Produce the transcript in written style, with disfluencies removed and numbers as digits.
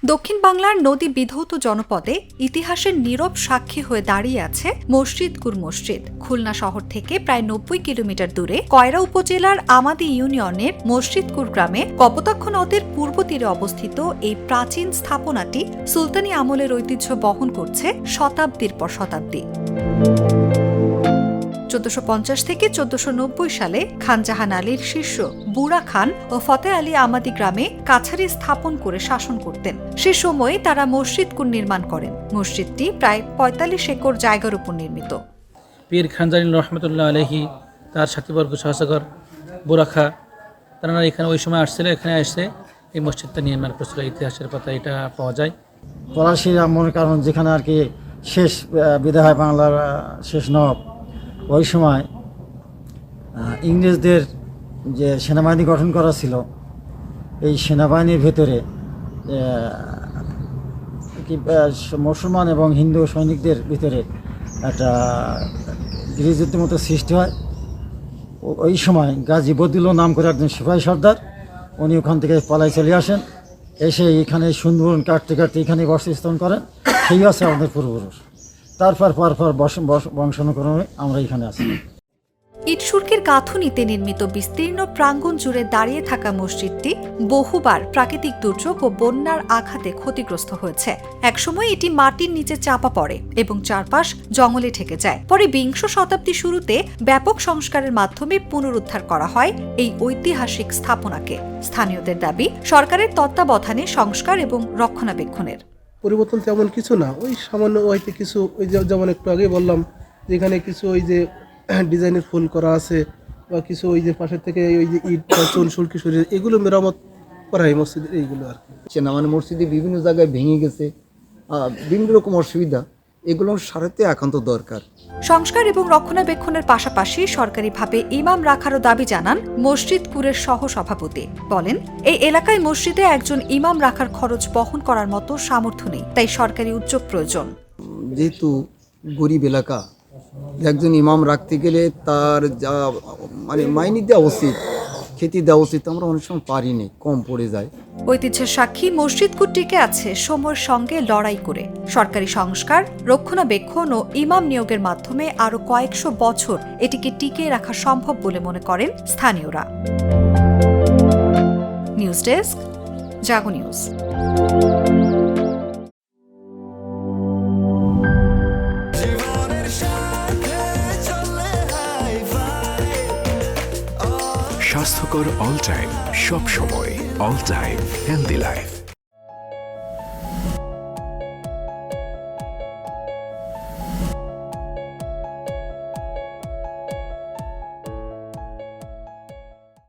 দক্ষিণ বাংলার নদী বিধৌত জনপদে ইতিহাসের নীরব সাক্ষী হয়ে দাঁড়িয়ে আছে মসজিদকুর মসজিদ। খুলনা শহর থেকে প্রায় ৯০ কিলোমিটার দূরে কয়রা উপজেলার আমাদি ইউনিয়নের মসজিদকুর গ্রামে কপোতাক্ষ নদের পূর্ব তীরে অবস্থিত এই প্রাচীন স্থাপনাটি সুলতানি আমলের ঐতিহ্য বহন করছে শতাব্দীর পর শতাব্দী। ১৪৫০ থেকে ১৪৯০ সালে খান জাহান আলীর শিষ্য বুড়া খান ও ফতে আলী আমাদি গ্রামে কাছারি স্থাপন করে শাসন করতেন। সে সময়ে তারা মসজিদকুর নির্মাণ করেন। মসজিদটি প্রায় ৪৫ একর জায়গার উপর নির্মিত। পীর খান জাহান রহমতুল্লাহ আলাইহি তার সাথীবর্গ সহযোগর বুড়া খা তারা এখানে ওই সময় আসছিল, এখানে এসে এই মসজিদটা নির্মাণ করেছিল। ইতিহাসের কথা এটা পাওয়া যায়। ফরাসি আমলের কারণ যেখানে আর কি শেষ বিদায় হয় বাংলার শেষ নবাব, ওই সময় ইংরেজদের যে সেনাবাহিনী গঠন করা ছিল, এই সেনাবাহিনীর ভেতরে মুসলমান এবং হিন্দু সৈনিকদের ভিতরে একটা গৃহযুদ্ধের মতো সৃষ্টি হয়। ওই সময় গাজী বদিউল্লাহ নাম করে একজন সিপাহী সর্দার, উনি ওখান থেকে পালাই চলে আসেন, এসে এখানে সুন্দরবন কাটতে কাটতে এখানে বসস্থাপন করেন। সেই আছে আমাদের পূর্বপুরুষ। তারপর বংশানুক্রমে আমরা এখানে আছি। ইটসুরকির গাঁথুনিতে নির্মিত বিস্তীর্ণ প্রাঙ্গণ জুড়ে দাঁড়িয়ে থাকা মসজিদটি বহুবার প্রাকৃতিক দুর্যোগ ও বন্যার আঘাতে ক্ষতিগ্রস্ত হয়েছে। একসময় এটি মাটির নিচে চাপা পড়ে এবং চারপাশ জঙ্গলে ঢেকে যায়। পরে বিংশ শতাব্দীর শুরুতে ব্যাপক সংস্কারের মাধ্যমে পুনরুদ্ধার করা হয় এই ঐতিহাসিক স্থাপনাকে। স্থানীয়দের দাবি সরকারের তত্ত্বাবধানে সংস্কার এবং রক্ষণাবেক্ষণের। পরিবর্তন তেমন কিছু না, ওই সামান্য হয়তো কিছু, ওই যেমন একটু আগে বললাম যেখানে কিছু ওই যে ডিজাইনের ফুল করা আছে বা কিছু ওই যে পাশের থেকে ওই যে ইট চুন সুলকি সরিয়ে এগুলো মেরামত করা হয় মসজিদের, এইগুলো আর কি। মানে মসজিদে বিভিন্ন জায়গায় ভেঙে গেছে, বিভিন্ন রকম অসুবিধা, এগুলো সারাতে একান্ত দরকার। সংস্কার এবং রক্ষণাবেক্ষণের পাশাপাশি সরকারিভাবে ইমাম রাখারও দাবি জানান মসজিদকুরের সহ সভাপতি। বলেন, এই এলাকায় মসজিদে একজন ইমাম রাখার খরচ বহন করার মতো সামর্থ্য নেই, তাই সরকারি উদ্যোগ প্রয়োজন। যেহেতু গরিব এলাকা, একজন ইমাম রাখতে গেলে তার যা মানে মাইনে দেওয়া উচিত, খেতে দেওয়া উচিত, আমরা অনেক সময় পারিনি, কম পড়ে যায়। ঐতিহ্যের সাক্ষী মসজিদকুর টিকে আছে সময়ের সঙ্গে লড়াই করে। সরকারি সংস্কার, রক্ষণাবেক্ষণ ও ইমাম নিয়োগের মাধ্যমে আরো কয়েকশো বছর এটিকে টিকিয়ে রাখা সম্ভব বলে মনে করেন স্থানীয়রা। নিউজ ডেস্ক, জাগো নিউজ। স্বাস্থ্যকর অল টাইম, সব সময় অল টাইম হেলদি লাইফ।